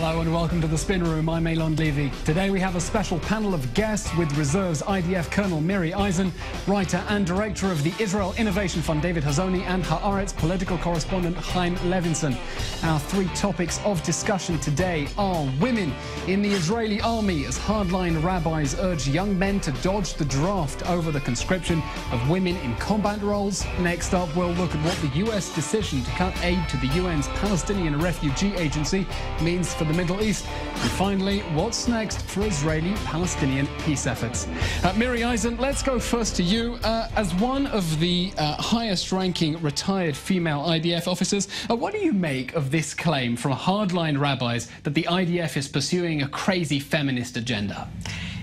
Hello and welcome to the Spin Room. I'm Eylon Levy. Today we have a special panel of guests with Reserve's IDF Colonel Miri Eisen, writer and director of the Israel Innovation Fund David Hazony, and Haaretz political correspondent Chaim Levinson. Our three topics of discussion today are women in the Israeli army as hardline rabbis urge young men to dodge the draft over the conscription of women in combat roles. Next up, we'll look at what the US decision to cut aid to the UN's Palestinian Refugee Agency means for the Middle East. And finally, what's next for Israeli-Palestinian peace efforts? Miri Eisen, let's go first to you. As one of the highest-ranking retired female IDF officers, what do you make of this claim from hardline rabbis that the IDF is pursuing a crazy feminist agenda?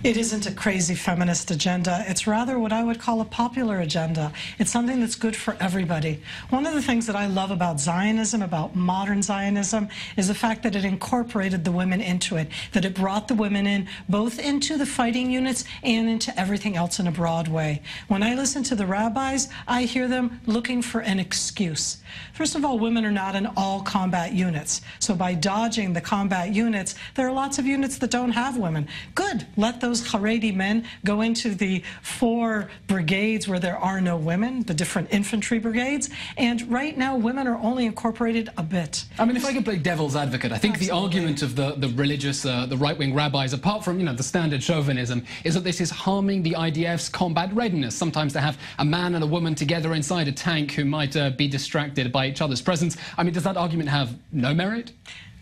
It isn't a crazy feminist agenda. It's rather what I would call a popular agenda. It's something that's good for everybody. One of the things that I love about Zionism, about modern Zionism, is the fact that it incorporated the women into it, that it brought the women in, both into the fighting units and into everything else in a broad way. When I listen to the rabbis, I hear them looking for an excuse. First of all, women are not in all combat units. So by dodging the combat units, there are lots of units that don't have women. Good. Let those Haredi men go into the 4 brigades where there are no women, the different infantry brigades, and right now women are only incorporated a bit. I mean, if I could play devil's advocate, I think Absolutely. The argument of the religious, the right-wing rabbis, apart from, the standard chauvinism, is that this is harming the IDF's combat readiness. Sometimes they have a man and a woman together inside a tank who might be distracted by each other's presence. I mean, does that argument have no merit?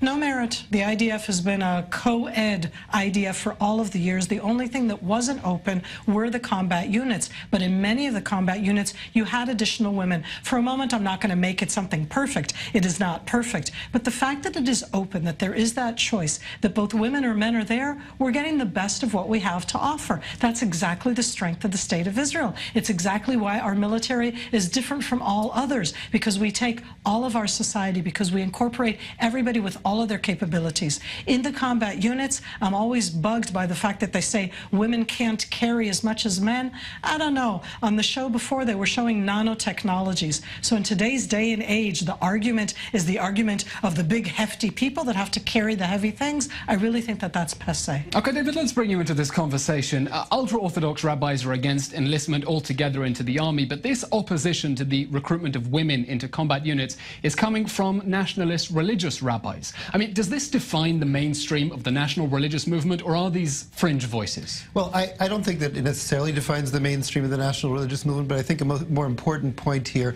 No merit. The IDF has been a co-ed IDF for all of the years. The only thing that wasn't open were the combat units. But in many of the combat units, you had additional women. For a moment, I'm not going to make it something perfect. It is not perfect. But the fact that it is open, that there is that choice, that both women or men are there, we're getting the best of what we have to offer. That's exactly the strength of the State of Israel. It's exactly why our military is different from all others, because we take all of our society, because we incorporate everybody with all of their capabilities. In the combat units, I'm always bugged by the fact that they say women can't carry as much as men. I don't know. On the show before, they were showing nanotechnologies. So in today's day and age, the argument is the argument of the big, hefty people that have to carry the heavy things. I really think that that's passé. Okay, David, let's bring you into this conversation. Ultra-Orthodox rabbis are against enlistment altogether into the army, but this opposition to the recruitment of women into combat units is coming from nationalist religious rabbis. I mean, does this define the mainstream of the national religious movement, or are these fringe voices? Well, I don't think that it necessarily defines the mainstream of the national religious movement, but I think a more important point here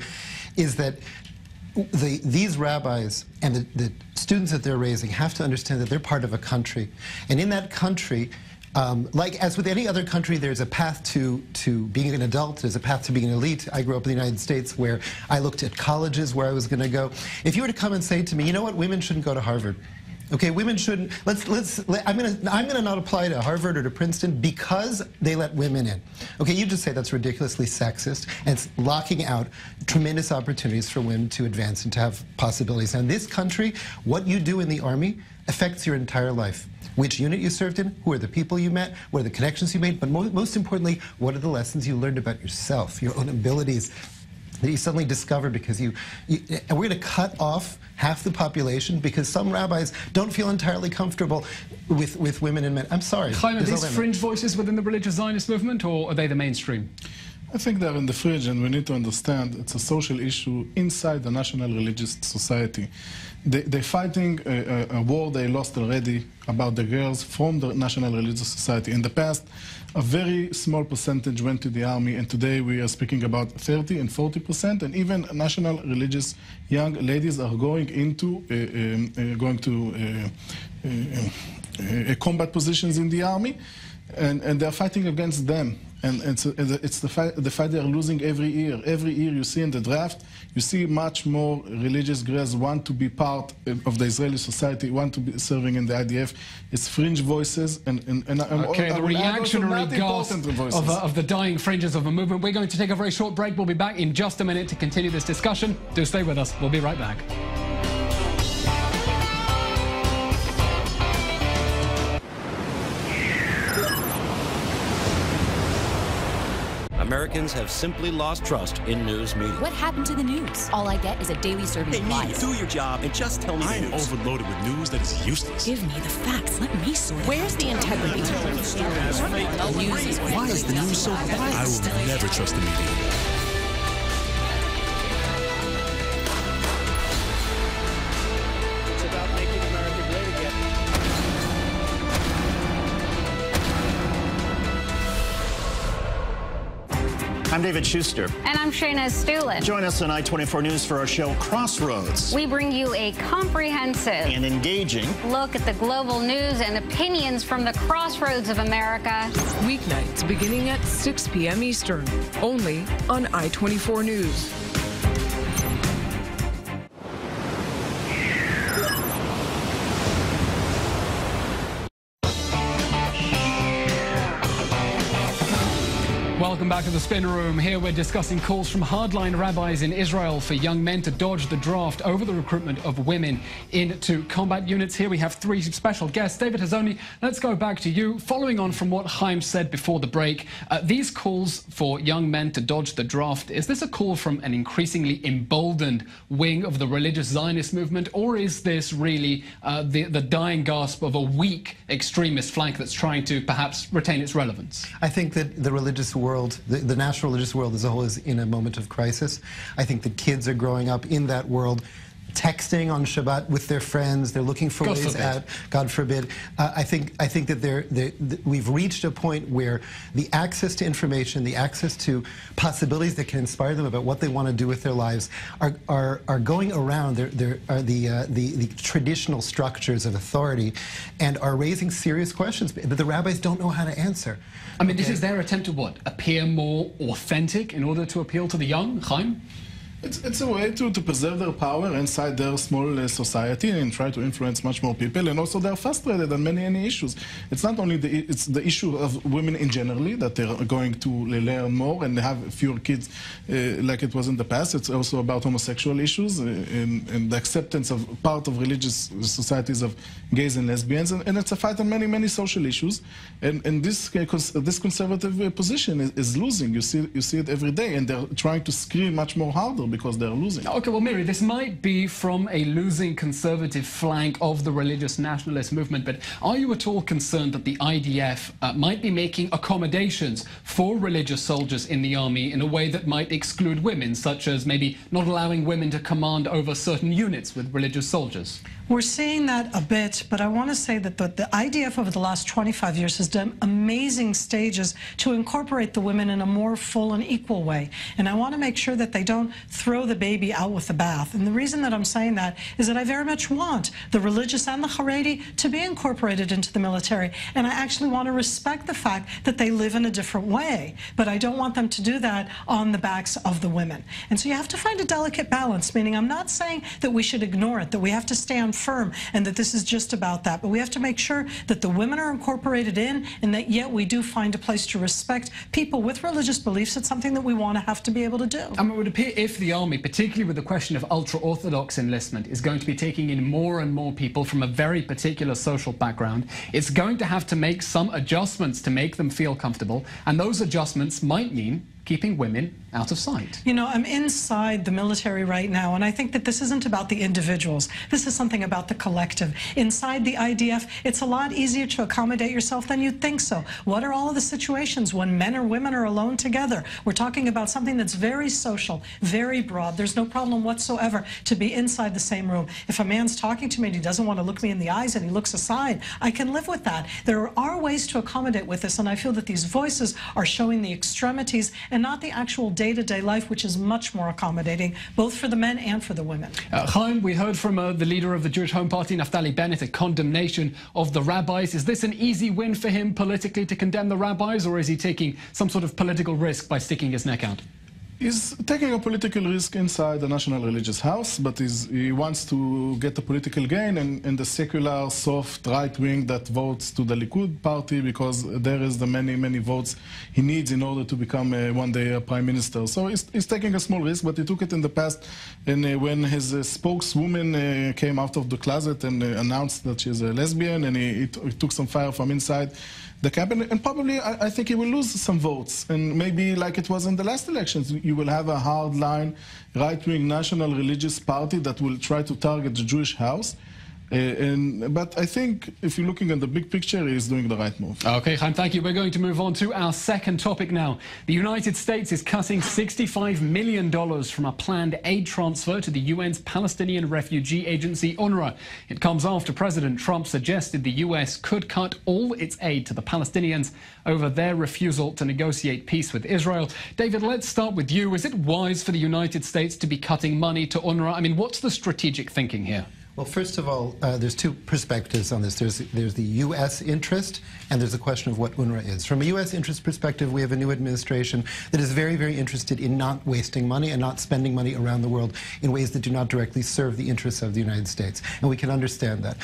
is that these rabbis and the students that they're raising have to understand that they're part of a country. And in that country, like as with any other country, there's a path to being an adult, there's a path to being an elite. I grew up in the United States where I looked at colleges where I was going to go. If you were to come and say to me, you know what, women shouldn't go to Harvard. Okay, women shouldn't, I'm gonna not apply to Harvard or to Princeton because they let women in. Okay, you just say that's ridiculously sexist, and it's locking out tremendous opportunities for women to advance and to have possibilities. And in this country, what you do in the Army affects your entire life. Which unit you served in, who are the people you met, what are the connections you made, but most importantly, what are the lessons you learned about yourself, your own abilities that you suddenly discover because and we're going to cut off half the population because some rabbis don't feel entirely comfortable with women and men. I'm sorry. Chaim, are these fringe voices within the religious Zionist movement, or are they the mainstream? I think they're in the fringe, and we need to understand it's a social issue inside the national religious society. They're fighting a war they lost already about the girls from the national religious society. In the past, a very small percentage went to the army, and today we are speaking about 30% and 40%, and even national religious young ladies are going into combat positions in the army, and they're fighting against them. And it's the fight they are losing every year. Every year you see in the draft, you see much more religious girls want to be part of the Israeli society, want to be serving in the IDF. It's fringe voices okay, the reactionary gasp of the dying fringes of a movement. We're going to take a very short break. We'll be back in just a minute to continue this discussion. Do stay with us. We'll be right back. Americans have simply lost trust in news media. What happened to the news? All I get is a daily serving of lies. Do your job and just tell me I am overloaded with news that is useless. Give me the facts. Let me sort it. Where's the integrity? Why is the news so biased? I will never trust the media. I'm David Schuster. And I'm Shayna Stulin. Join us on I-24 News for our show Crossroads. We bring you a comprehensive and engaging look at the global news and opinions from the crossroads of America. Weeknights beginning at 6 p.m. Eastern, only on I-24 News. Welcome back to the Spin Room. Here we're discussing calls from hardline rabbis in Israel for young men to dodge the draft over the recruitment of women into combat units. Here we have three special guests. David Hazony, let's go back to you. Following on from what Chaim said before the break, these calls for young men to dodge the draft, is this a call from an increasingly emboldened wing of the religious Zionist movement, or is this really the dying gasp of a weak extremist flank that's trying to perhaps retain its relevance? I think that the religious world, the national religious world as a whole, is in a moment of crisis. I think that kids are growing up in that world, texting on Shabbat with their friends. They're looking for ways out. God forbid. I think that we've reached a point where the access to information, the access to possibilities that can inspire them about what they want to do with their lives, are going around the traditional structures of authority, and are raising serious questions that the rabbis don't know how to answer. I mean, this is their attempt to what? Appear more authentic in order to appeal to the young, Chaim? It's a way to preserve their power inside their small society and try to influence much more people. And also they're frustrated on many issues. It's not only it's the issue of women in generally, that they're going to learn more and have fewer kids like it was in the past. It's also about homosexual issues and the acceptance of part of religious societies of gays and lesbians. And it's a fight on many social issues. And this conservative position is losing. You see it every day. And they're trying to scream much more harder because they're losing. Okay, well, Miri, this might be from a losing conservative flank of the religious nationalist movement, but are you at all concerned that the IDF might be making accommodations for religious soldiers in the army in a way that might exclude women, such as maybe not allowing women to command over certain units with religious soldiers? We're seeing that a bit, but I want to say that the IDF over the last 25 years has done amazing stages to incorporate the women in a more full and equal way. And I want to make sure that they don't throw the baby out with the bath. And the reason that I'm saying that is that I very much want the religious and the Haredi to be incorporated into the military. And I actually want to respect the fact that they live in a different way. But I don't want them to do that on the backs of the women. And so you have to find a delicate balance, meaning I'm not saying that we should ignore it, that we have to stand firm and that this is just about that, but we have to make sure that the women are incorporated in, and that yet we do find a place to respect people with religious beliefs. It's something that we want to have to be able to do. I mean, it would appear if the army, particularly with the question of ultra-Orthodox enlistment, is going to be taking in more and more people from a very particular social background, it's going to have to make some adjustments to make them feel comfortable, and those adjustments might mean keeping women out of sight. You know, I'm inside the military right now, and I think that this isn't about the individuals. This is something about the collective. Inside the IDF, it's a lot easier to accommodate yourself than you'd think so. What are all of the situations when men or women are alone together? We're talking about something that's very social, very broad. There's no problem whatsoever to be inside the same room. If a man's talking to me and he doesn't want to look me in the eyes and he looks aside, I can live with that. There are ways to accommodate with this, and I feel that these voices are showing the extremities and not the actual day-to-day life, which is much more accommodating, both for the men and for the women. Chaim, we heard from the leader of the Jewish Home Party, Naftali Bennett, a condemnation of the rabbis. Is this an easy win for him politically to condemn the rabbis, or is he taking some sort of political risk by sticking his neck out? He's taking a political risk inside the National Religious House, but he wants to get a political gain in the secular, soft right wing that votes to the Likud party, because there is the many votes he needs in order to become one day a prime minister. So he's taking a small risk, but he took it in the past. And when his spokeswoman came out of the closet and announced that she's a lesbian, and he took some fire from inside the cabinet, and probably I think he will lose some votes. And maybe like it was in the last elections, you will have a hardline right-wing national religious party that will try to target the Jewish house. But I think if you're looking at the big picture, he's doing the right move. Okay, Chaim, thank you. We're going to move on to our second topic now. The United States is cutting $65 million from a planned aid transfer to the UN's Palestinian Refugee Agency, UNRWA. It comes after President Trump suggested the US could cut all its aid to the Palestinians over their refusal to negotiate peace with Israel. David, let's start with you. Is it wise for the United States to be cutting money to UNRWA? I mean, what's the strategic thinking here? Well, first of all, there's two perspectives on this. There's the U.S. interest, and there's the question of what UNRWA is. From a U.S. interest perspective, we have a new administration that is very, very interested in not wasting money and not spending money around the world in ways that do not directly serve the interests of the United States. And we can understand that.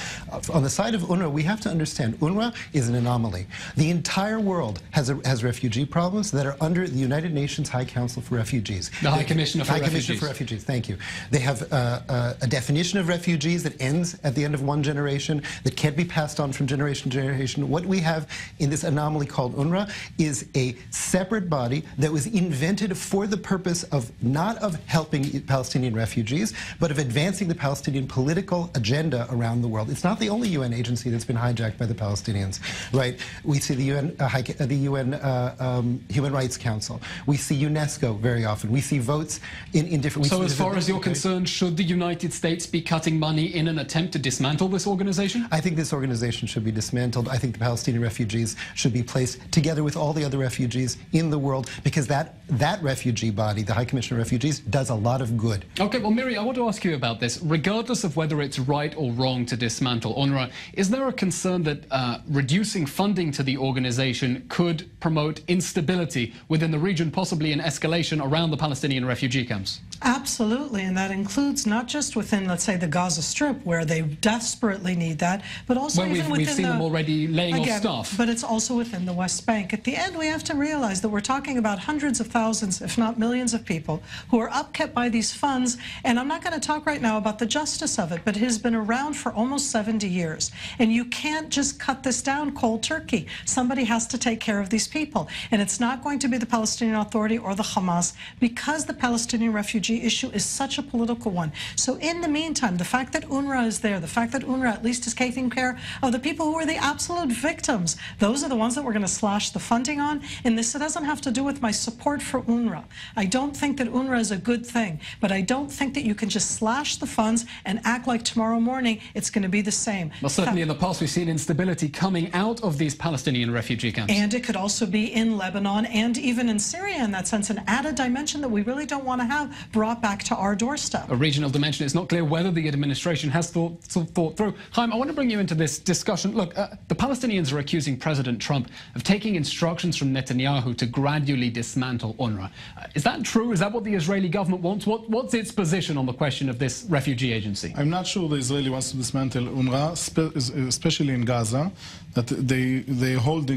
On the side of UNRWA, we have to understand UNRWA is an anomaly. The entire world has refugee problems that are under the United Nations High Council for Refugees. The High Commissioner for Refugees. High Commissioner for Refugees, thank you. They have a definition of refugees that ends at the end of one generation, that can't be passed on from generation to generation. What we have in this anomaly called UNRWA is a separate body that was invented for the purpose of not of helping Palestinian refugees, but of advancing the Palestinian political agenda around the world. It's not the only UN agency that's been hijacked by the Palestinians, right? We see the UN Human Rights Council. We see UNESCO very often. We see votes in different... So as far as you're concerned, should the United States be cutting money in an attempt to dismantle this organization? I think this organization should be dismantled. I think the Palestinian refugees should be placed together with all the other refugees in the world, because that refugee body, the High Commissioner of Refugees, does a lot of good. Okay, well, Miri, I want to ask you about this. Regardless of whether it's right or wrong to dismantle UNRWA, is there a concern that reducing funding to the organization could promote instability within the region, possibly an escalation around the Palestinian refugee camps? Absolutely, and that includes not just within, let's say, the Gaza Strip, where they desperately need that, but also even within we've seen them already laying off staff. But it's also within the West Bank. At the end, we have to realize that we're talking about hundreds of thousands, if not millions of people who are upkept by these funds, and I'm not going to talk right now about the justice of it, but it has been around for almost 70 years. And you can't just cut this down cold turkey. Somebody has to take care of these people. And it's not going to be the Palestinian Authority or the Hamas, because the Palestinian refugee issue is such a political one. So in the meantime, the fact that UNRWA is there, the fact that UNRWA at least is taking care of the people who are the absolute victims, those are the ones that we're going to slash the funding on. And this doesn't have to do with my support for UNRWA. I don't think that UNRWA is a good thing, but I don't think that you can just slash the funds and act like tomorrow morning it's going to be the same. Well, certainly in the past we've seen instability coming out of these Palestinian refugee camps. And it could also be in Lebanon and even in Syria in that sense, an added dimension that we really don't want to have brought back to our doorstep. A regional dimension. It's not clear whether the administration has thought through. Chaim, I want to bring you into this discussion. Look, the Palestinians are accusing President Trump of taking instructions from Netanyahu to gradually dismantle UNRWA. Is that true? Is that what the Israeli government wants? What's its position on the question of this refugee agency? I'm not sure the Israeli wants to dismantle UNRWA, especially in Gaza, that they hold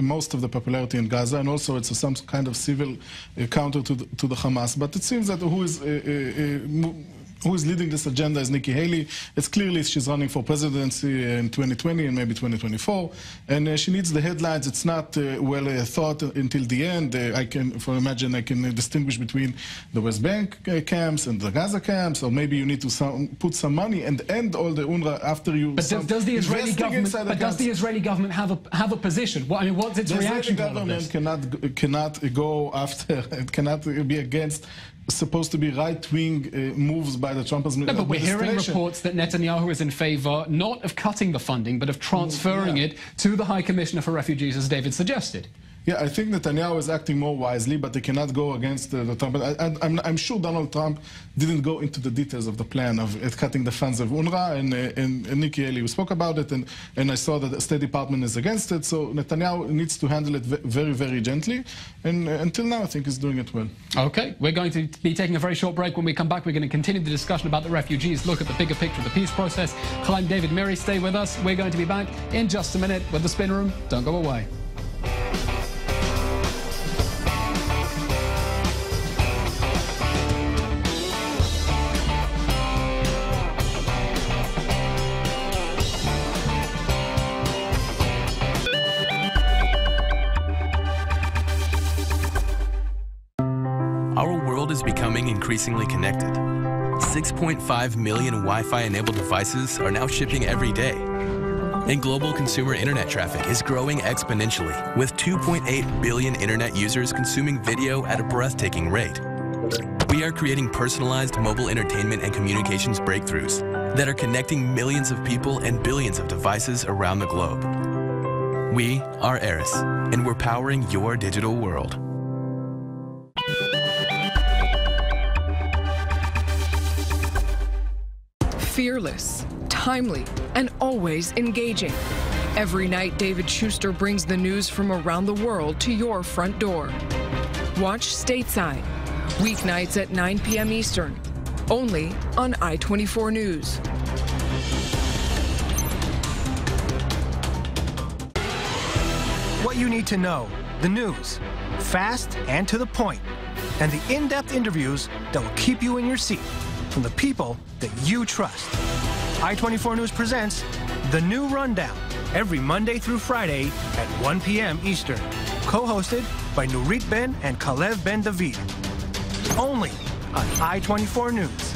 most of the popularity in Gaza, and also it's some kind of civil counter to the Hamas. But it seems that who is leading this agenda is Nikki Haley. It's clearly she's running for presidency in 2020 and maybe 2024, and she needs the headlines. It's not well thought until the end. I can distinguish between the West Bank camps and the Gaza camps, or maybe you need to put some money and end all the UNRWA after you. But does the Israeli government? But does the Israeli government have a position? I mean, what's its reaction to all of this? The Israeli government cannot go after. It cannot be against supposed to be right-wing moves by the Trump administration. No, but we're hearing reports that Netanyahu is in favor not of cutting the funding, but of transferring it to the High Commissioner for Refugees, as David suggested. Yeah, I think Netanyahu is acting more wisely, but they cannot go against the Trump. I'm sure Donald Trump didn't go into the details of the plan of cutting the funds of UNRWA, and Nikki Haley spoke about it, and I saw that the State Department is against it, so Netanyahu needs to handle it very, very gently, and until now I think he's doing it well. Okay, we're going to be taking a very short break. When we come back, we're going to continue the discussion about the refugees, look at the bigger picture of the peace process. Chaim, David, Miri, stay with us. We're going to be back in just a minute with the Spin Room. Don't go away. Our world is becoming increasingly connected. 6.5 million Wi-Fi enabled devices are now shipping every day. And global consumer internet traffic is growing exponentially, with 2.8 billion internet users consuming video at a breathtaking rate. We are creating personalized mobile entertainment and communications breakthroughs that are connecting millions of people and billions of devices around the globe. We are Eris, and we're powering your digital world. Fearless, timely, and always engaging. Every night, David Schuster brings the news from around the world to your front door. Watch Stateside, weeknights at 9 p.m. Eastern, only on I-24 News. What you need to know, the news, fast and to the point, and the in-depth interviews that will keep you in your seat from the people that you trust. I-24 News presents The New Rundown every Monday through Friday at 1 p.m. Eastern, co-hosted by Nurit Ben and Kalev Ben David. Only on I-24 News.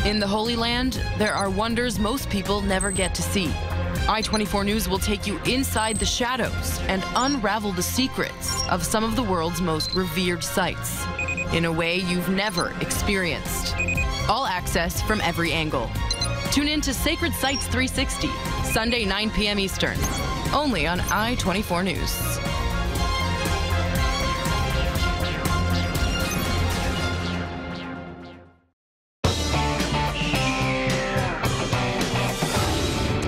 In the Holy Land, there are wonders most people never get to see. I-24 News will take you inside the shadows and unravel the secrets of some of the world's most revered sites in a way you've never experienced. All access from every angle. Tune in to Sacred Sites 360, Sunday 9 p.m. Eastern, only on I-24 News.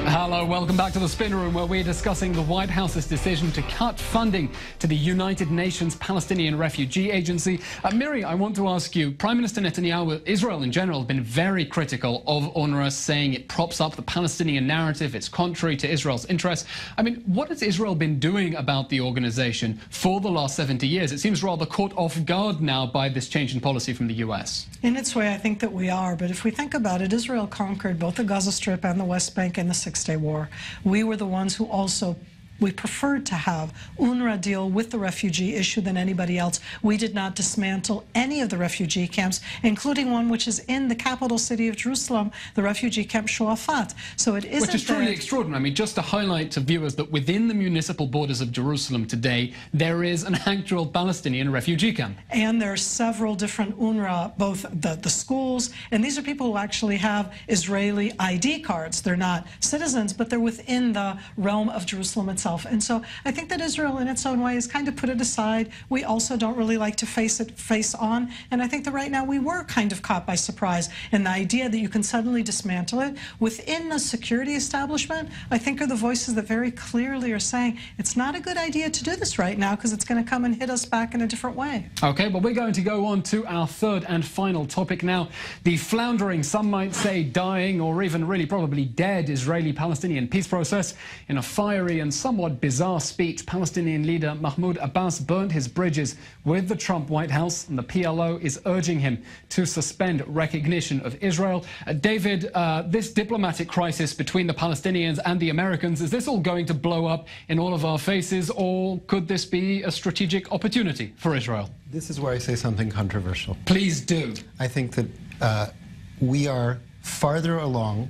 Hello, welcome back to the Spin Room, where we're discussing the White House's decision to cut funding to the United Nations Palestinian Refugee Agency. Miri, I want to ask you, Prime Minister Netanyahu, Israel in general, have been very critical of UNRWA, saying it props up the Palestinian narrative, it's contrary to Israel's interests. I mean, what has Israel been doing about the organization for the last 70 years? It seems rather caught off guard now by this change in policy from the US. In its way, I think that we are, but if we think about it, Israel conquered both the Gaza Strip and the West Bank in the Six-Day War. We were the ones who also we preferred to have UNRWA deal with the refugee issue than anybody else. We did not dismantle any of the refugee camps, including one which is in the capital city of Jerusalem, the refugee camp Shuafat. So it isn't. Which is truly extraordinary. I mean, just to highlight to viewers that within the municipal borders of Jerusalem today, there is an actual Palestinian refugee camp. And there are several different UNRWA, both the schools, and these are people who actually have Israeli ID cards. They're not citizens, but they're within the realm of Jerusalem itself. And so I think that Israel, in its own way, has kind of put it aside. We also don't really like to face on. And I think that right now we were kind of caught by surprise in the idea that you can suddenly dismantle it. Within the security establishment, I think are the voices that very clearly are saying it's not a good idea to do this right now because it's going to come and hit us back in a different way. Okay, well, we're going to go on to our third and final topic now. The floundering, some might say dying, or even really probably dead Israeli-Palestinian peace process. In a fiery and somewhat bizarre speech, Palestinian leader Mahmoud Abbas burnt his bridges with the Trump White House, and the PLO is urging him to suspend recognition of Israel. David, this diplomatic crisis between the Palestinians and the Americans, is this all going to blow up in all of our faces, or could this be a strategic opportunity for Israel? This is where I say something controversial. Please do. I think that we are farther along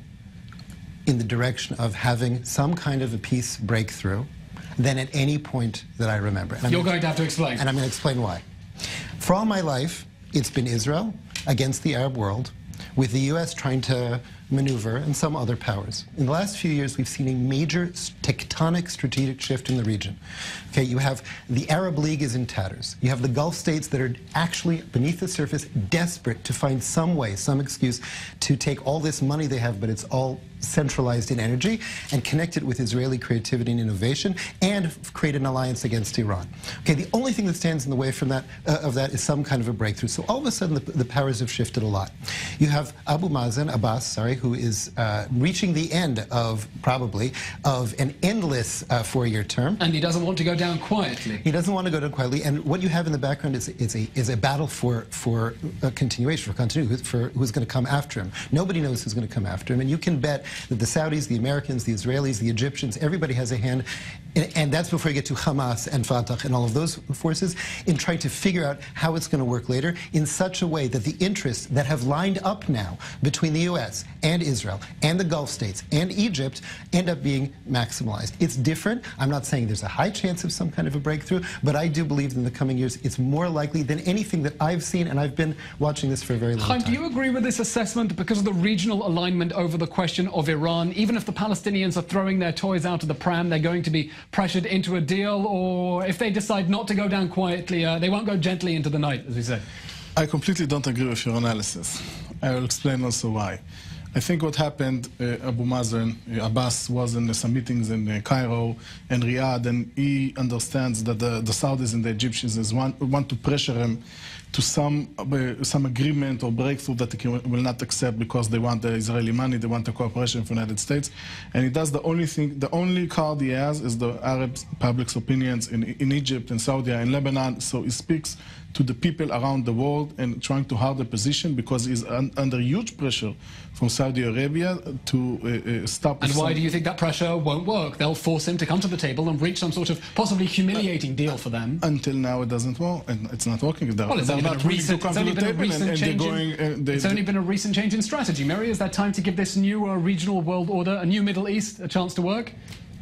in the direction of having some kind of a peace breakthrough than at any point that I remember. You're going to have to explain. And I'm going to explain why. For all my life, it's been Israel against the Arab world, with the U.S. trying to maneuver, and some other powers. In the last few years, we've seen a major tectonic strategic shift in the region. Okay, you have the Arab League is in tatters. You have the Gulf states that are actually, beneath the surface, desperate to find some way, some excuse to take all this money they have, but it's all centralized in energy, and connect it with Israeli creativity and innovation, and create an alliance against Iran. Okay, the only thing that stands in the way from that, of that is some kind of a breakthrough. So all of a sudden, the powers have shifted a lot. You have Abbas, who is reaching the end of, probably, of an endless four-year term. And he doesn't want to go down quietly. He doesn't want to go down quietly, and what you have in the background is a battle for continuation, for continuity, for who's going to come after him. Nobody knows who's going to come after him, and you can bet that the Saudis, the Americans, the Israelis, the Egyptians, everybody has a hand, and that's before you get to Hamas and Fatah and all of those forces, in trying to figure out how it's going to work later in such a way that the interests that have lined up now between the U.S. and Israel and the Gulf states and Egypt end up being maximalized. It's different. I'm not saying there's a high chance of some kind of a breakthrough, but I do believe in the coming years it's more likely than anything that I've seen, and I've been watching this for a very long time. Do you agree with this assessment because of the regional alignment over the question of Iran? Even if the Palestinians are throwing their toys out of the pram, they're going to be pressured into a deal, or if they decide not to go down quietly, they won't go gently into the night, as we say? I completely don't agree with your analysis. I will explain also why. I think what happened, Abbas was in some meetings in Cairo and Riyadh, and he understands that the Saudis and the Egyptians want to pressure him to some agreement or breakthrough that he will not accept because they want the Israeli money, they want the cooperation from the United States. And he does the only card he has is the Arab public's opinions in Egypt, in Saudi, in Lebanon. So he speaks to the people around the world and trying to hold the position because he's under huge pressure from Saudi Arabia to stop. And why do you think that pressure won't work? They'll force him to come to the table and reach some sort of possibly humiliating deal for them. Until now, it doesn't work, and it's not working. Well, it's only been a recent change in strategy. Mary, is that time to give this new regional world order, a new Middle East, a chance to work?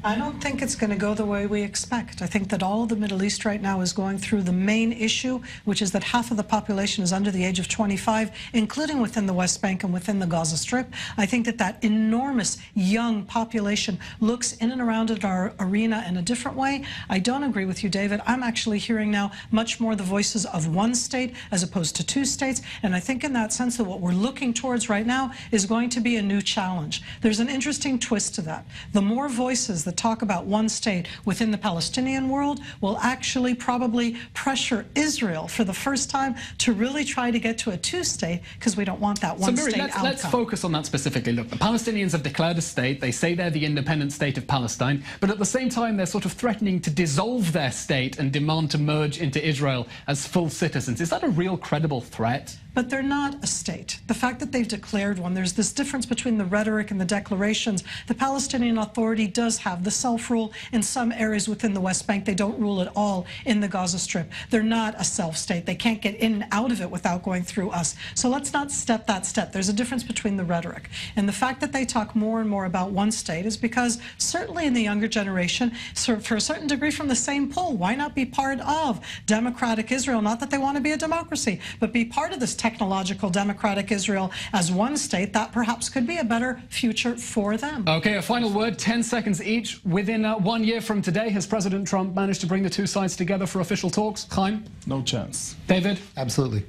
I don't think it's going to go the way we expect. I think that all of the Middle East right now is going through the main issue, which is that half of the population is under the age of 25, including within the West Bank and within the Gaza Strip. I think that that enormous young population looks in and around our arena in a different way. I don't agree with you, David. I'm actually hearing now much more the voices of one state as opposed to two states, and I think in that sense that what we're looking towards right now is going to be a new challenge. There's an interesting twist to that. The more voices that talk about one state within the Palestinian world will actually probably pressure Israel for the first time to really try to get to a two-state, because we don't want that one-state outcome. Let's focus on that specifically. Look, the Palestinians have declared a state. They say they're the independent state of Palestine, but at the same time they're sort of threatening to dissolve their state and demand to merge into Israel as full citizens. Is that a real credible threat? But they're not a state. The fact that they've declared one, there's this difference between the rhetoric and the declarations. The Palestinian Authority does have the self-rule in some areas within the West Bank. They don't rule at all in the Gaza Strip. They're not a self-state. They can't get in and out of it without going through us. So let's not step that step. There's a difference between the rhetoric. And the fact that they talk more and more about one state is because certainly in the younger generation, for a certain degree from the same poll, why not be part of democratic Israel? Not that they want to be a democracy, but be part of this technological democratic Israel as one state. That perhaps could be a better future for them. Okay, a final word, 10 seconds each. Within 1 year from today, has President Trump managed to bring the two sides together for official talks? Chaim? No chance. David? Absolutely.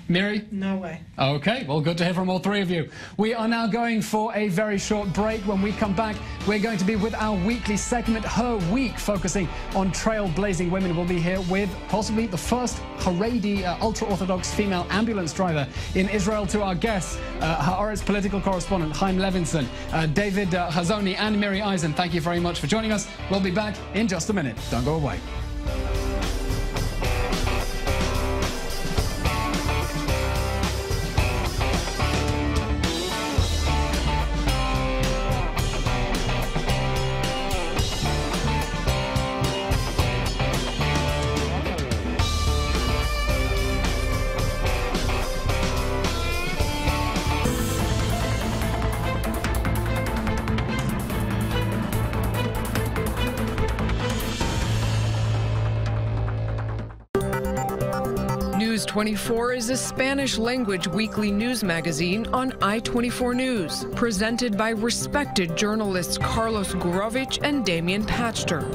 Miri? No way. Okay, well, good to hear from all three of you. We are now going for a very short break. When we come back, we're going to be with our weekly segment, Her Week, focusing on trailblazing women. We'll be here with possibly the first Haredi ultra-Orthodox female ambulance driver in Israel. To our guests, Haaretz political correspondent Chaim Levinson, David Hazony and Miri Eisen. Thank you very much for joining us. We'll be back in just a minute. Don't go away. News 24 is a Spanish-language weekly news magazine on I-24 News, presented by respected journalists Carlos Gurovich and Damian Pachter,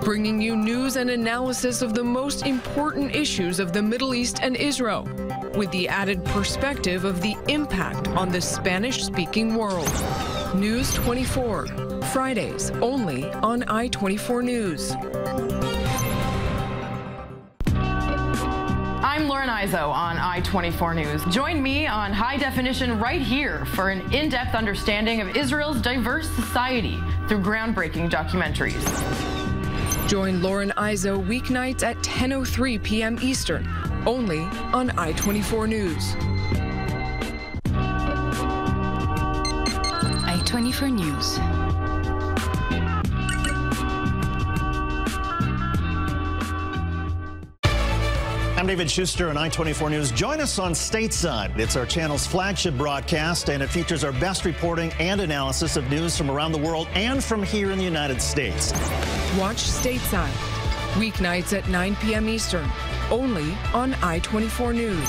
bringing you news and analysis of the most important issues of the Middle East and Israel, with the added perspective of the impact on the Spanish-speaking world. News 24, Fridays only on I-24 News. I'm Lauren Izzo on I-24 News. Join me on high definition right here for an in-depth understanding of Israel's diverse society through groundbreaking documentaries. Join Lauren Izzo weeknights at 10:03 p.m. Eastern, only on I-24 News. I-24 News. I'm David Schuster on I-24 News. Join us on Stateside. It's our channel's flagship broadcast, and it features our best reporting and analysis of news from around the world and from here in the United States. Watch Stateside, weeknights at 9 p.m. Eastern, only on I-24 News.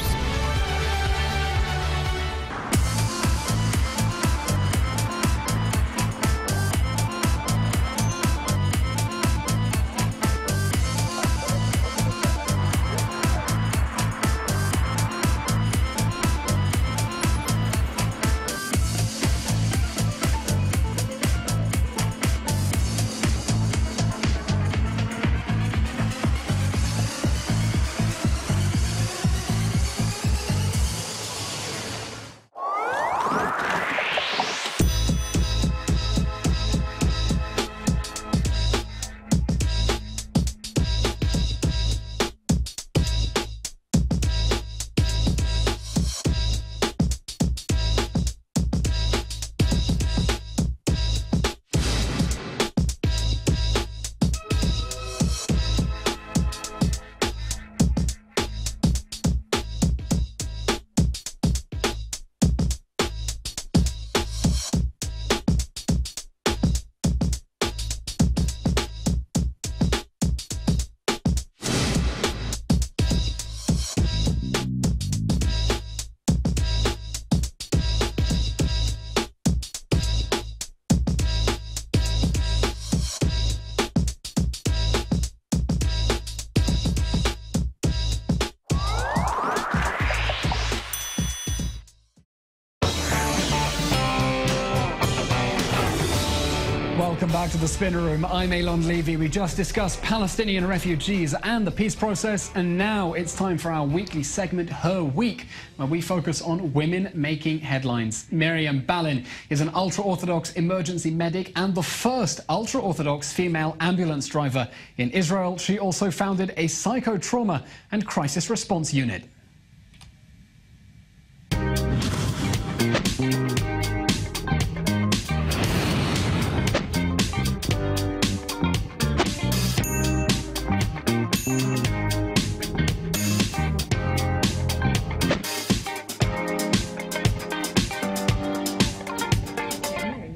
Welcome back to the Spinner Room. I'm Eylon Levy. We just discussed Palestinian refugees and the peace process, and now it's time for our weekly segment, Her Week, where we focus on women making headlines. Miriam Balin is an ultra-Orthodox emergency medic and the first ultra-Orthodox female ambulance driver in Israel. She also founded a psychotrauma and crisis response unit.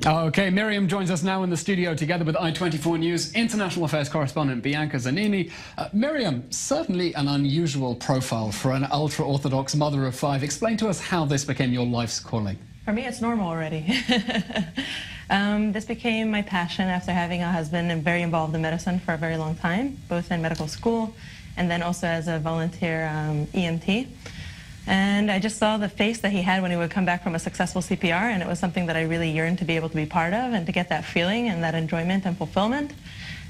Okay, Miriam joins us now in the studio together with I-24 News international affairs correspondent Bianca Zanini. Miriam, certainly an unusual profile for an ultra-Orthodox mother of five. Explain to us how this became your life's calling. For me, it's normal already. This became my passion after having a husband and very involved in medicine for a very long time, both in medical school and then also as a volunteer EMT. And I just saw the face that he had when he would come back from a successful CPR, and it was something that I really yearned to be able to be part of and to get that feeling and that enjoyment and fulfillment.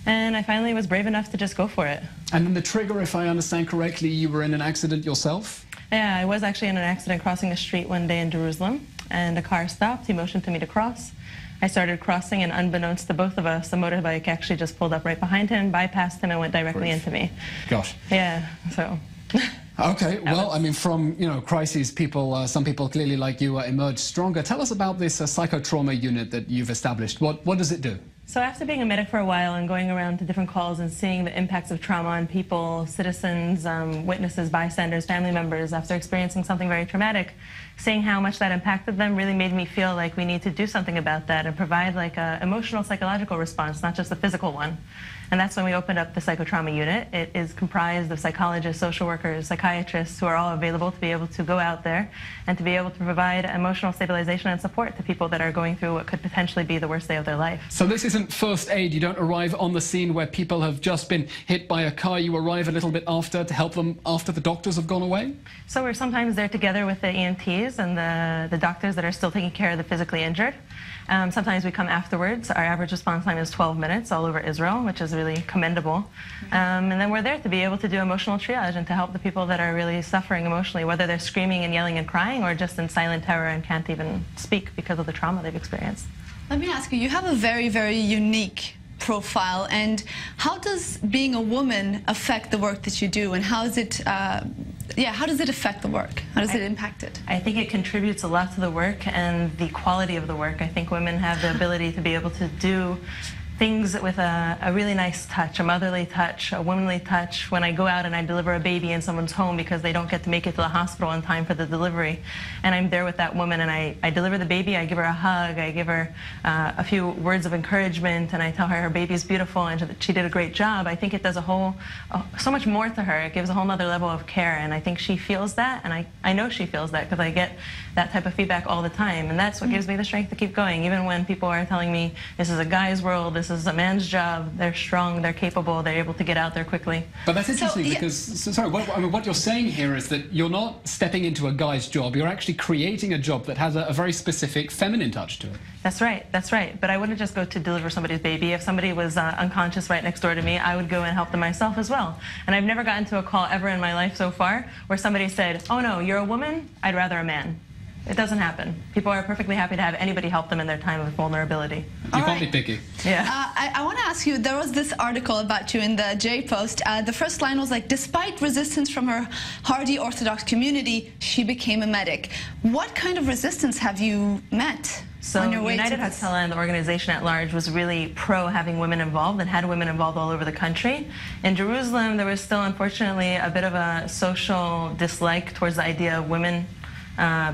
And I finally was brave enough to just go for it. And then the trigger, if I understand correctly, you were in an accident yourself? Yeah, I was actually in an accident crossing a street one day in Jerusalem, and a car stopped. He motioned to me to cross. I started crossing, and unbeknownst to both of us, a motorbike actually just pulled up right behind him, bypassed him, and went directly into me. Gosh. Yeah, so... Okay, well, I mean, from, crises, some people clearly like you emerge stronger. Tell us about this psychotrauma unit that you've established. What does it do? So after being a medic for a while and going around to different calls and seeing the impacts of trauma on people, citizens, witnesses, bystanders, family members, after experiencing something very traumatic, seeing how much that impacted them really made me feel like we need to do something about that and provide like an emotional, psychological response, not just a physical one. And that's when we opened up the psychotrauma unit. It is comprised of psychologists, social workers, psychiatrists who are all available to be able to go out there and to be able to provide emotional stabilization and support to people that are going through what could potentially be the worst day of their life. So this isn't first aid. You don't arrive on the scene where people have just been hit by a car. You arrive a little bit after to help them after the doctors have gone away? So we're sometimes there together with the EMTs and the doctors that are still taking care of the physically injured. Sometimes we come afterwards. Our average response time is 12 minutes all over Israel, which is really commendable. And then we're there to be able to do emotional triage and to help the people that are really suffering emotionally, whether they're screaming and yelling and crying or just in silent terror and can't even speak because of the trauma they've experienced. Let me ask you, you have a very, very unique profile, and how does being a woman affect the work that you do, and how is it how does it affect the work? How does it impact it? I think it contributes a lot to the work and the quality of the work. I think women have the ability to be able to do things with a really nice touch, a motherly touch, a womanly touch. When I go out and I deliver a baby in someone's home because they don't get to make it to the hospital in time for the delivery, and I'm there with that woman and I deliver the baby, I give her a hug, I give her a few words of encouragement, and I tell her her baby's beautiful and that she did a great job. I think it does so much more to her. It gives a whole other level of care, and I think she feels that, and I know she feels that because I get that type of feedback all the time, and that's what gives me the strength to keep going. Even when people are telling me this is a guy's world, this is a man's job, they're strong, they're capable, they're able to get out there quickly. But that's interesting because, sorry, what you're saying here is that you're not stepping into a guy's job, you're actually creating a job that has a very specific feminine touch to it. That's right, that's right. But I wouldn't just go to deliver somebody's baby. If somebody was unconscious right next door to me, I would go and help them myself as well. And I've never gotten to a call ever in my life so far where somebody said, oh no, you're a woman, I'd rather a man. It doesn't happen. People are perfectly happy to have anybody help them in their time of vulnerability. You can't be picky. Yeah. I want to ask you, there was this article about you in the J Post. The first line was like, despite resistance from her Haredi Orthodox community, she became a medic. What kind of resistance have you met? So United Hatzalah and the organization at large was really pro having women involved and had women involved all over the country. In Jerusalem, there was still, unfortunately, a bit of a social dislike towards the idea of women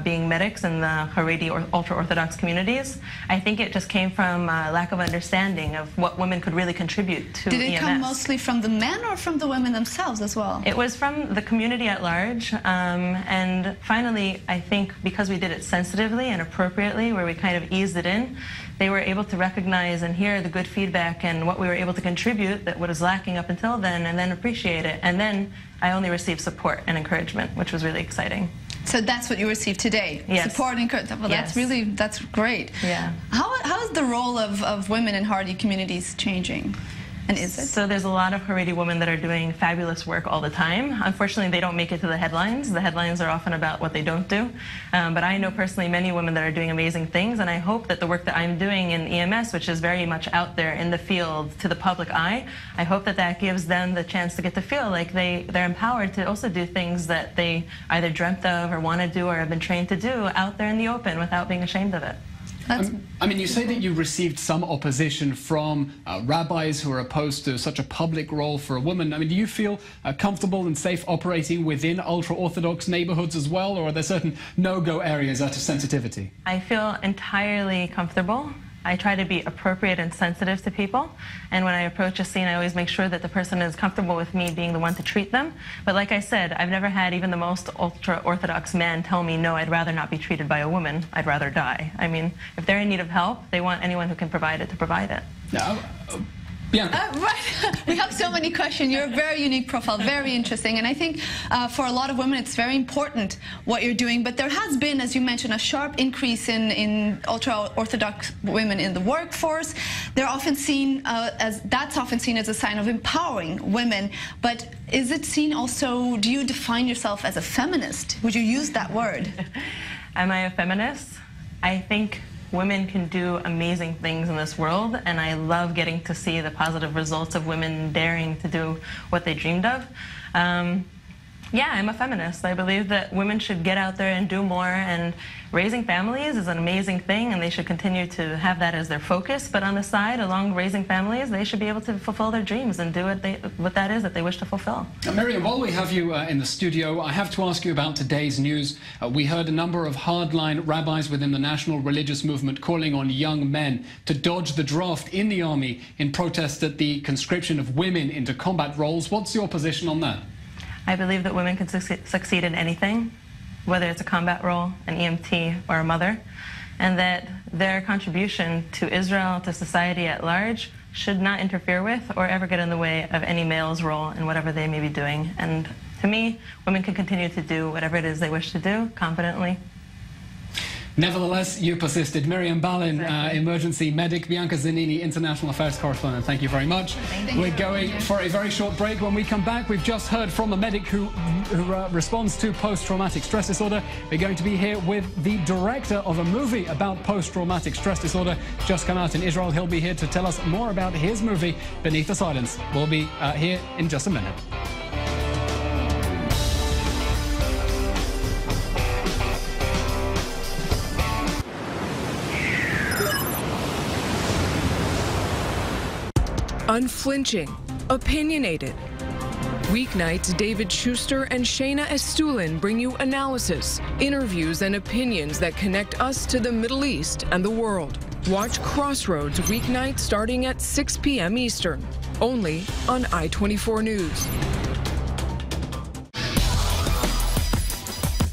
being medics in the Haredi or ultra-Orthodox communities. I think it just came from a lack of understanding of what women could really contribute to EMS. Did it come mostly from the men or from the women themselves as well? It was from the community at large. And finally, I think because we did it sensitively and appropriately, where we kind of eased it in, they were able to recognize and hear the good feedback and what we were able to contribute that was lacking up until then, and then appreciate it. And then I only received support and encouragement, which was really exciting. So that's what you received today? Yes. Support and encouragement. Well, yes. That's great. Yeah. How is the role of women in Haredi communities changing? And is it? So there's a lot of Haredi women that are doing fabulous work all the time. Unfortunately, they don't make it to the headlines. The headlines are often about what they don't do. But I know personally many women that are doing amazing things, and I hope that the work that I'm doing in EMS, which is very much out there in the field to the public eye, I hope that that gives them the chance to get to feel like they're empowered to also do things that they either dreamt of or want to do or have been trained to do out there in the open without being ashamed of it. I mean, you say that you received some opposition from rabbis who are opposed to such a public role for a woman. I mean, do you feel comfortable and safe operating within ultra-Orthodox neighborhoods as well, or are there certain no-go areas out of sensitivity? I feel entirely comfortable. I try to be appropriate and sensitive to people, and when I approach a scene, I always make sure that the person is comfortable with me being the one to treat them. But like I said, I've never had even the most ultra-Orthodox man tell me, no, I'd rather not be treated by a woman, I'd rather die. I mean, if they're in need of help, they want anyone who can provide it to provide it. No. Bianca. Right. We have so many questions. You're a very unique profile, very interesting. And I think for a lot of women, it's very important what you're doing. But there has been, as you mentioned, a sharp increase in ultra-Orthodox women in the workforce. They're often seen that's often seen as a sign of empowering women. But is it seen also, do you define yourself as a feminist? Would you use that word? Am I a feminist? I think women can do amazing things in this world, and I love getting to see the positive results of women daring to do what they dreamed of. Yeah, I'm a feminist. I believe that women should get out there and do more, and raising families is an amazing thing, and they should continue to have that as their focus. But on the side, along raising families, they should be able to fulfill their dreams and do what that is that they wish to fulfill. Now, Miriam, while we have you in the studio, I have to ask you about today's news. We heard a number of hardline rabbis within the national religious movement calling on young men to dodge the draft in the army in protest at the conscription of women into combat roles. What's your position on that? I believe that women can succeed in anything, whether it's a combat role, an EMT, or a mother, and that their contribution to Israel, to society at large, should not interfere with or ever get in the way of any male's role in whatever they may be doing. And to me, women can continue to do whatever it is they wish to do confidently. Nevertheless, you persisted. Miriam Balin, emergency medic, Bianca Zanini, international affairs correspondent. Thank you very much. We're going for a very short break. When we come back, we've just heard from a medic who responds to post-traumatic stress disorder. We're going to be here with the director of a movie about post-traumatic stress disorder, just come out in Israel. He'll be here to tell us more about his movie, Beneath the Silence. We'll be here in just a minute. Unflinching, opinionated. Weeknights, David Schuster and Shayna Estulin bring you analysis, interviews, and opinions that connect us to the Middle East and the world. Watch Crossroads weeknights starting at 6 p.m. Eastern, only on I-24 News.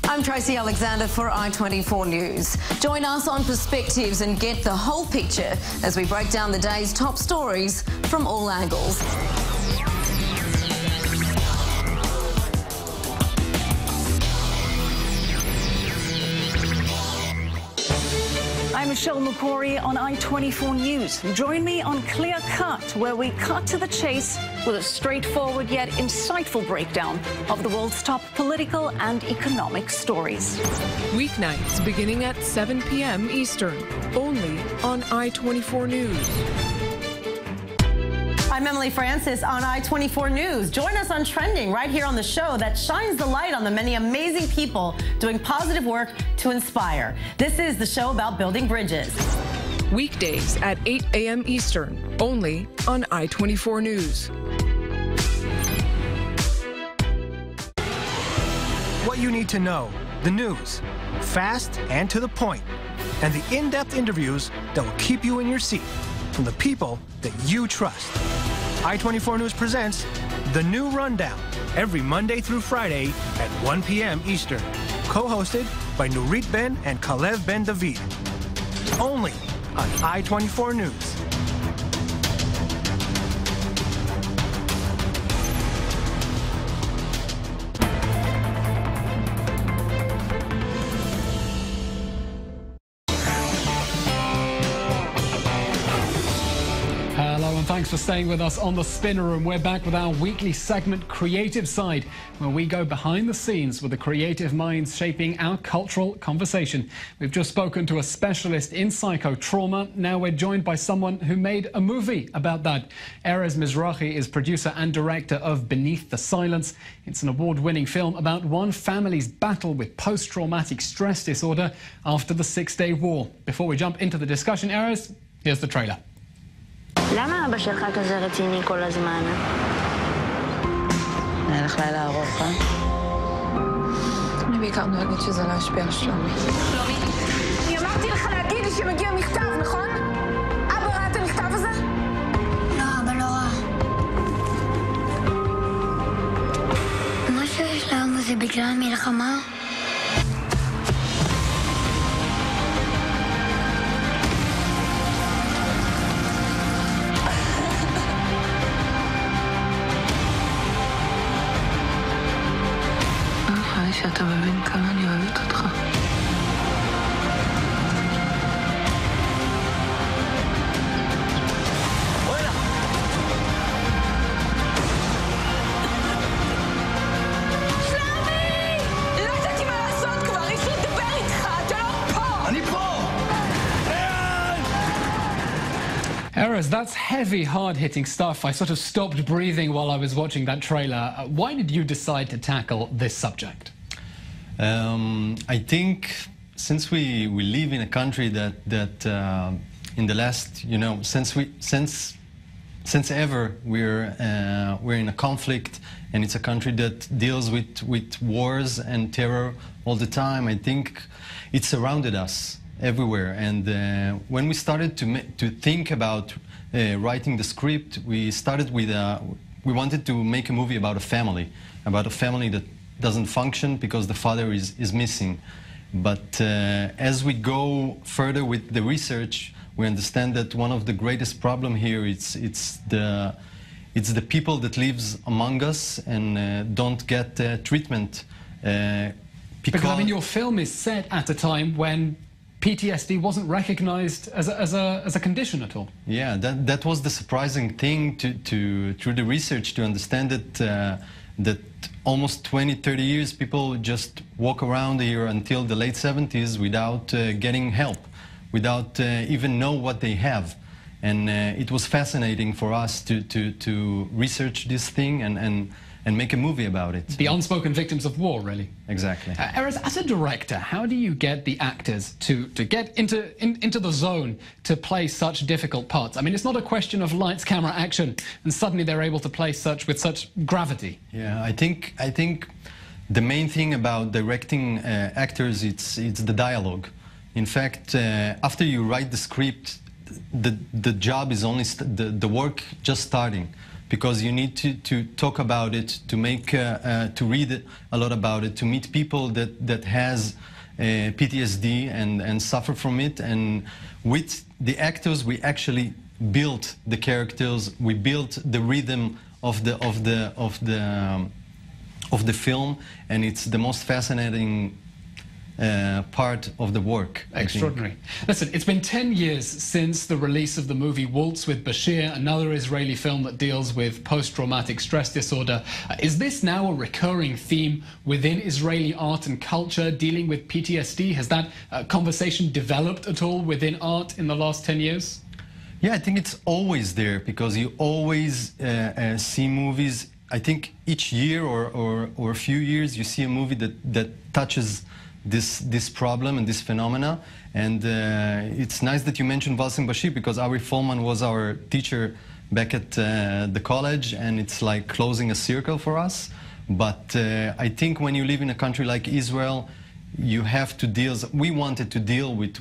I'm Tracy Alexander for I-24 News. Join us on Perspectives and get the whole picture as we break down the day's top stories from all angles. I'm Michelle McCrory on I-24 News. Join me on Clear Cut, where we cut to the chase with a straightforward yet insightful breakdown of the world's top political and economic stories. Weeknights beginning at 7 p.m. Eastern, only on I-24 News. I'm Emily Francis on I-24 News. Join us on Trending right here on the show that shines the light on the many amazing people doing positive work to inspire. This is the show about building bridges. Weekdays at 8 a.m. Eastern, only on I-24 News. What you need to know, the news, fast and to the point, and the in-depth interviews that will keep you in your seat from the people that you trust. I-24 News presents The New Rundown every Monday through Friday at 1 p.m. Eastern, co-hosted by Nurit Ben and Kalev Ben David. Only on I-24 News. Thanks for staying with us on the Spinner Room. We're back with our weekly segment, Creative Side, where we go behind the scenes with the creative minds shaping our cultural conversation. We've just spoken to a specialist in psychotrauma. Now we're joined by someone who made a movie about that. Erez Mizrahi is producer and director of Beneath the Silence. It's an award-winning film about one family's battle with post-traumatic stress disorder after the Six-Day War. Before we jump into the discussion, Erez, here's the trailer. למה אבא שלך כזה רציני כל הזמן? היה לך לילה ארוך, אה? אני בעיקר נוהגת שזה לא ישפיע על שלומי. שלומי, אני אמרתי לך להגיד לי שמגיע מכתב, נכון? אבא ראה את המכתב הזה? לא, אבא לא ראה. מה שיש לנו זה בגלל המלחמה? שאתה מבין כמה אני אוהבת אותך. וואלה! שלומי! לא ידעתי מה לעשות כבר, אי אפשר לדבר איתך, אתה לא פה! אני פה! Erez, that's heavy, hard-hitting stuff. I sort of stopped breathing while I was watching that trailer. Why did you decide to tackle this subject? I think since we live in a country that in the last, since ever we're in a conflict, and it's a country that deals with wars and terror all the time. I think it surrounded us everywhere, and when we started to think about writing the script, we started with we wanted to make a movie about a family that doesn't function because the father is missing. But as we go further with the research, we understand that one of the greatest problems here it's the people that lives among us and don't get treatment. Because I mean, your film is set at a time when PTSD wasn't recognized as a condition at all. Yeah, that was the surprising thing through the research, to understand that almost 20-30 years people just walk around here until the late 70s without getting help, without even know what they have. And it was fascinating for us to research this thing and make a movie about it. The unspoken victims of war, really. Exactly. Erez, as a director, how do you get the actors to get into the zone to play such difficult parts? I mean, it's not a question of lights, camera, action, and suddenly they're able to play with such gravity. Yeah, I think the main thing about directing actors, it's the dialogue. In fact, after you write the script, the job is only the work just starting, because you need to talk about it, to read a lot about it, to meet people that has PTSD and suffer from it. And with the actors, we actually built the characters, we built the rhythm of the film, and it's the most fascinating part of the work. Extraordinary. Listen, it's been 10 years since the release of the movie Waltz with Bashir, another Israeli film that deals with post-traumatic stress disorder. Is this now a recurring theme within Israeli art and culture, dealing with PTSD? Has that conversation developed at all within art in the last 10 years? Yeah, I think it's always there, because you always see movies. I think each year or a few years you see a movie that touches this problem and this phenomena. And it's nice that you mentioned Waltz with Bashir, because Ari Folman was our teacher back at the college, and it's like closing a circle for us. But I think when you live in a country like Israel, you have to deal, we wanted to deal with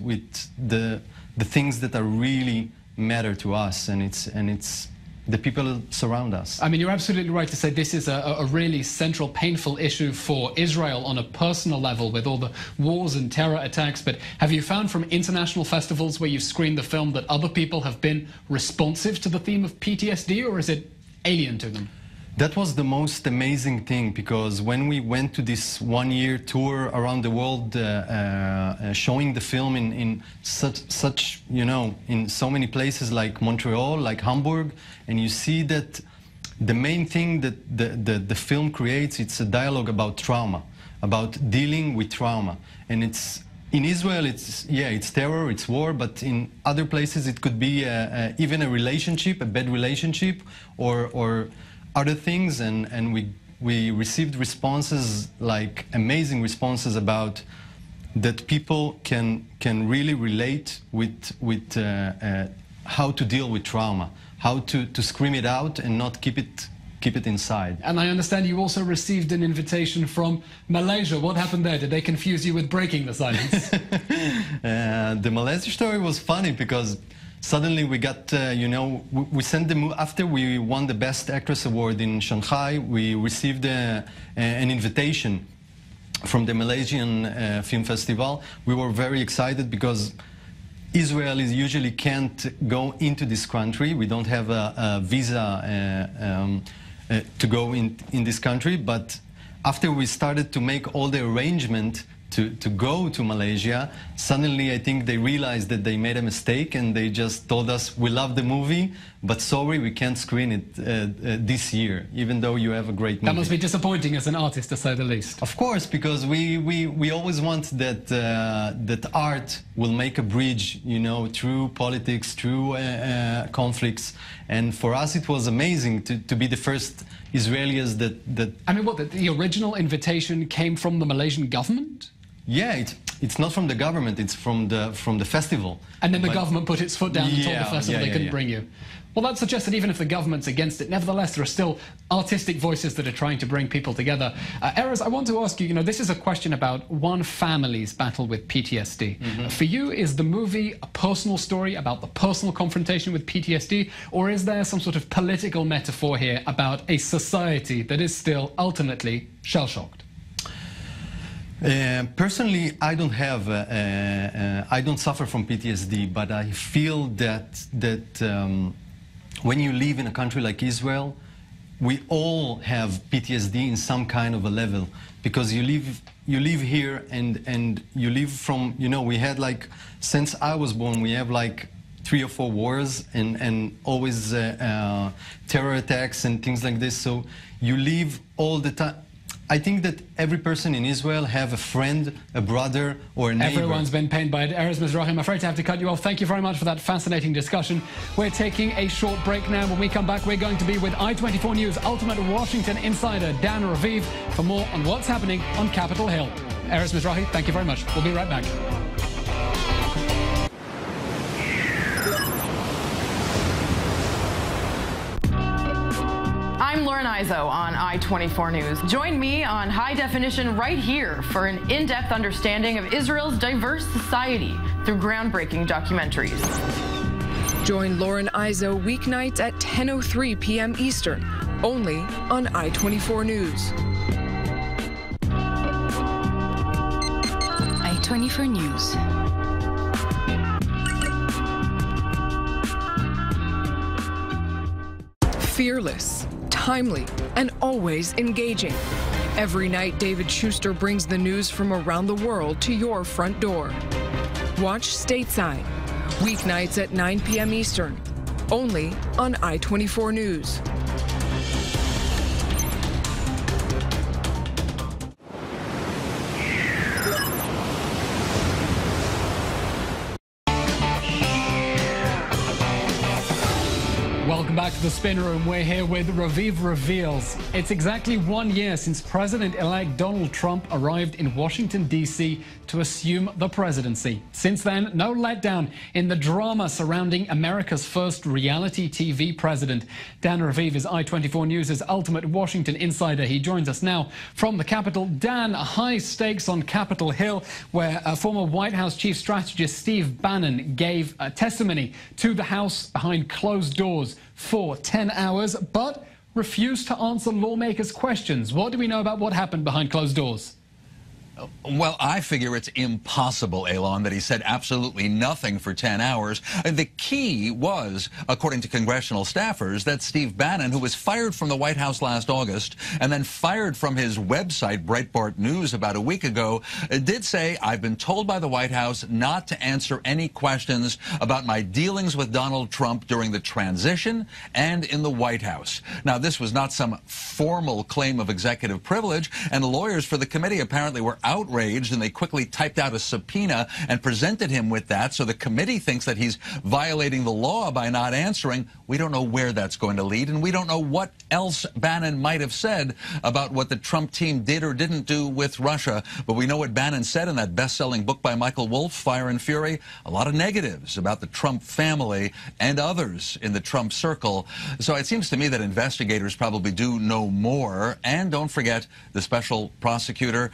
the things that are really matter to us, and it's the people surround us. I mean, you're absolutely right to say this is a really central, painful issue for Israel on a personal level, with all the wars and terror attacks. But have you found from international festivals where you've screened the film that other people have been responsive to the theme of PTSD, or is it alien to them? That was the most amazing thing, because when we went to this one-year tour around the world, showing the film in such in so many places like Montreal, like Hamburg, and you see that the main thing that the film creates, it's a dialogue about trauma, about dealing with trauma. And it's in Israel, it's terror, it's war, but in other places it could be even a relationship, a bad relationship, or other things, and we received responses, like amazing responses, about that people can really relate with how to deal with trauma, how to scream it out and not keep it inside. And I understand you also received an invitation from Malaysia. What happened there? Did they confuse you with breaking the silence? The Malaysia story was funny, because suddenly we got, we sent the movie, after we won the Best Actress Award in Shanghai, we received an invitation from the Malaysian Film Festival. We were very excited, because Israelis usually can't go into this country. We don't have a visa to go in this country, but after we started to make all the arrangement to go to Malaysia. Suddenly, I think they realized that they made a mistake, and they just told us, we love the movie, but sorry, we can't screen it this year, even though you have a great movie. That must be disappointing as an artist, to say the least. Of course, because we always want that that art will make a bridge, you know, through politics, through conflicts, and for us it was amazing to be the first Israelis that. I mean, what, the original invitation came from the Malaysian government? Yeah, it's not from the government, it's from the festival. And then the government put its foot down and told the festival they couldn't bring you. Well, that suggests that even if the government's against it, nevertheless, there are still artistic voices that are trying to bring people together. Erez, I want to ask you, this is a question about one family's battle with PTSD. Mm-hmm. For you, is the movie a personal story about the personal confrontation with PTSD, or is there some sort of political metaphor here about a society that is still ultimately shell-shocked? Personally, I don't have, I don't suffer from PTSD, but I feel that when you live in a country like Israel, we all have PTSD in some kind of a level, because you live here and you live from, we had like, since I was born, we have like 3 or 4 wars and always terror attacks and things like this. So you live all the time. I think that every person in Israel have a friend, a brother, or a neighbor. Everyone's been pained by it. Erez Mizrahi, I'm afraid to have to cut you off. Thank you very much for that fascinating discussion. We're taking a short break now. When we come back, we're going to be with I24 News Ultimate Washington insider Dan Raviv for more on what's happening on Capitol Hill. Erez Mizrahi, thank you very much. We'll be right back. I'm Lauren Izzo on I24 News. Join me on high definition right here for an in-depth understanding of Israel's diverse society through groundbreaking documentaries. Join Lauren Izzo weeknights at 10:03 p.m. Eastern, only on I24 News. I24 News. Fearless, timely, and always engaging. Every night, David Schuster brings the news from around the world to your front door. Watch Stateside, weeknights at 9 p.m. Eastern, only on I24 News. Welcome back to the Spin Room. We're here with Raviv Reveals. It's exactly 1 year since President-elect Donald Trump arrived in Washington, D.C. to assume the presidency. Since then, no letdown in the drama surrounding America's first reality TV president. Dan Raviv is I24 News' ultimate Washington insider. He joins us now from the Capitol. Dan, high stakes on Capitol Hill, where former White House chief strategist Steve Bannon gave testimony to the House behind closed doors for 10 hours, but refused to answer lawmakers' questions. What do we know about what happened behind closed doors? Well, I figure it's impossible, Eylon, that he said absolutely nothing for 10 hours. The key was, according to congressional staffers, that Steve Bannon, who was fired from the White House last August and then fired from his website, Breitbart News, about a week ago, did say, I've been told by the White House not to answer any questions about my dealings with Donald Trump during the transition and in the White House. Now, this was not some formal claim of executive privilege, and lawyers for the committee apparently were outraged, and they quickly typed out a subpoena and presented him with that. So the committee thinks that he's violating the law by not answering. We don't know where that's going to lead, and we don't know what else Bannon might have said about what the Trump team did or didn't do with Russia. But we know what Bannon said in that best-selling book by Michael Wolff, Fire and Fury, a lot of negatives about the Trump family and others in the Trump circle. So it seems to me that investigators probably do know more. And don't forget the special prosecutor,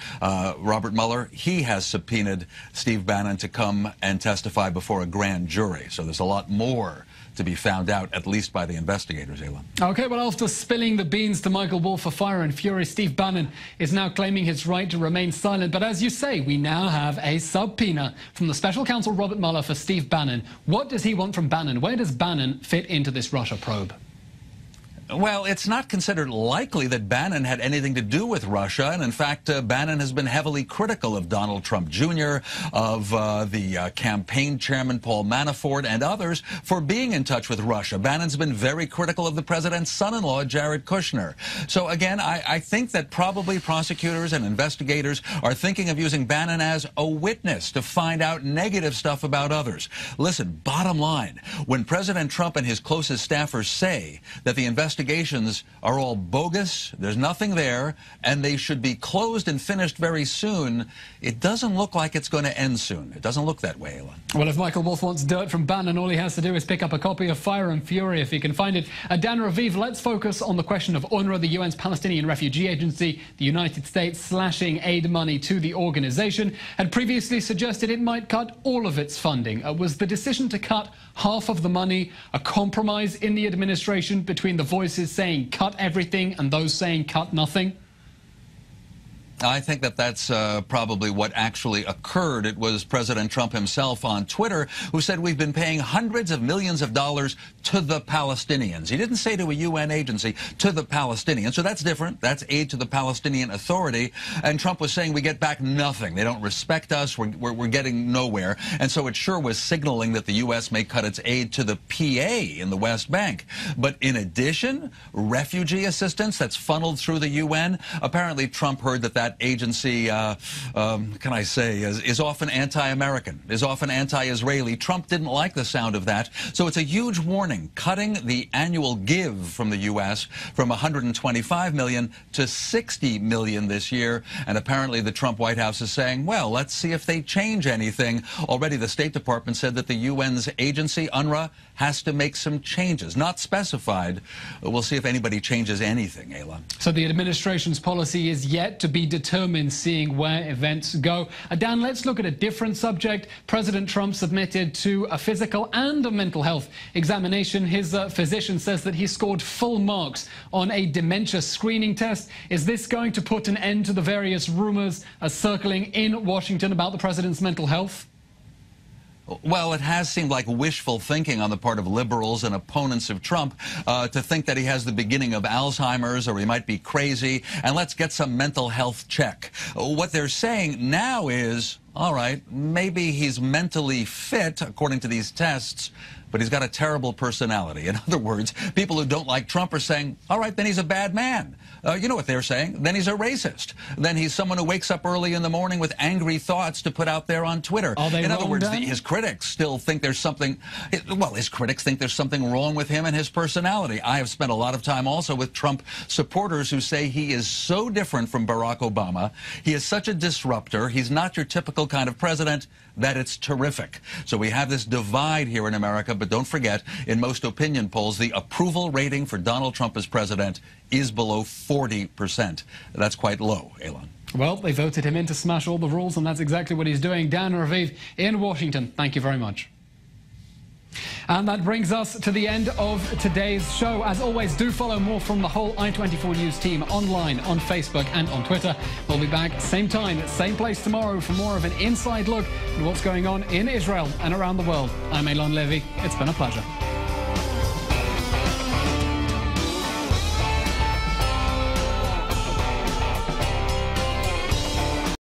Robert Mueller, he has subpoenaed Steve Bannon to come and testify before a grand jury. So there's a lot more to be found out, at least by the investigators, Eylon. Okay, well, after spilling the beans to Michael Wolff for Fire and Fury, Steve Bannon is now claiming his right to remain silent. But as you say, we now have a subpoena from the special counsel Robert Mueller for Steve Bannon. What does he want from Bannon? Where does Bannon fit into this Russia probe? Well, it's not considered likely that Bannon had anything to do with Russia. And in fact, Bannon has been heavily critical of Donald Trump Jr., of the campaign chairman Paul Manafort, and others for being in touch with Russia. Bannon's been very critical of the president's son-in-law, Jared Kushner. So again, I think that probably prosecutors and investigators are thinking of using Bannon as a witness to find out negative stuff about others. Listen, bottom line, when President Trump and his closest staffers say that the investigations are all bogus, there's nothing there, and they should be closed and finished very soon, it doesn't look like it's going to end soon. It doesn't look that way, Eylon. Well, if Michael Wolff wants dirt from Bannon, all he has to do is pick up a copy of Fire and Fury if he can find it. Dan Raviv, let's focus on the question of UNRWA, the UN's Palestinian Refugee Agency. The United States slashing aid money to the organization had previously suggested it might cut all of its funding. Was the decision to cut half of the money a compromise in the administration between the voices saying cut everything and those saying cut nothing? I think that that's probably what actually occurred. It was President Trump himself on Twitter who said we've been paying hundreds of millions of dollars to the Palestinians. He didn't say to a UN agency, to the Palestinians. So that's different. That's aid to the Palestinian Authority. And Trump was saying we get back nothing. They don't respect us. We're getting nowhere. And so it sure was signaling that the U.S. may cut its aid to the PA in the West Bank. But in addition, refugee assistance that's funneled through the UN, apparently Trump heard that agency, can I say, is often anti-American, is often anti-Israeli. Trump didn't like the sound of that. So it's a huge warning, cutting the annual give from the U.S. from $125 million to $60 million this year. And apparently the Trump White House is saying, well, let's see if they change anything. Already the State Department said that the UN's agency, UNRWA, has to make some changes, not specified. We'll see if anybody changes anything, Eylon. So the administration's policy is yet to be determined, seeing where events go. Dan, let's look at a different subject. President Trump submitted to a physical and a mental health examination. His physician says that he scored full marks on a dementia screening test. Is this going to put an end to the various rumors circling in Washington about the president's mental health? Well, it has seemed like wishful thinking on the part of liberals and opponents of Trump to think that he has the beginning of Alzheimer's or he might be crazy, and let's get some mental health check. What they're saying now is, all right, maybe he's mentally fit, according to these tests, but he's got a terrible personality. In other words, people who don't like Trump are saying, all right, then he's a bad man. You know what they're saying? Then he's a racist. Then he's someone who wakes up early in the morning with angry thoughts to put out there on Twitter. In other words, his critics still think there's something, well, his critics think there's something wrong with him and his personality. I have spent a lot of time also with Trump supporters who say he is so different from Barack Obama. He is such a disruptor. He's not your typical kind of president that it's terrific. So we have this divide here in America, but don't forget, in most opinion polls, the approval rating for Donald Trump as president is below 40%. That's quite low, Eylon. Well, they voted him in to smash all the rules, and that's exactly what he's doing. Dan Raviv in Washington, thank you very much. And that brings us to the end of today's show. As always, do follow more from the whole i24 News team online, on Facebook and on Twitter. We'll be back same time, same place tomorrow for more of an inside look at what's going on in Israel and around the world. I'm Eylon Levy. It's been a pleasure.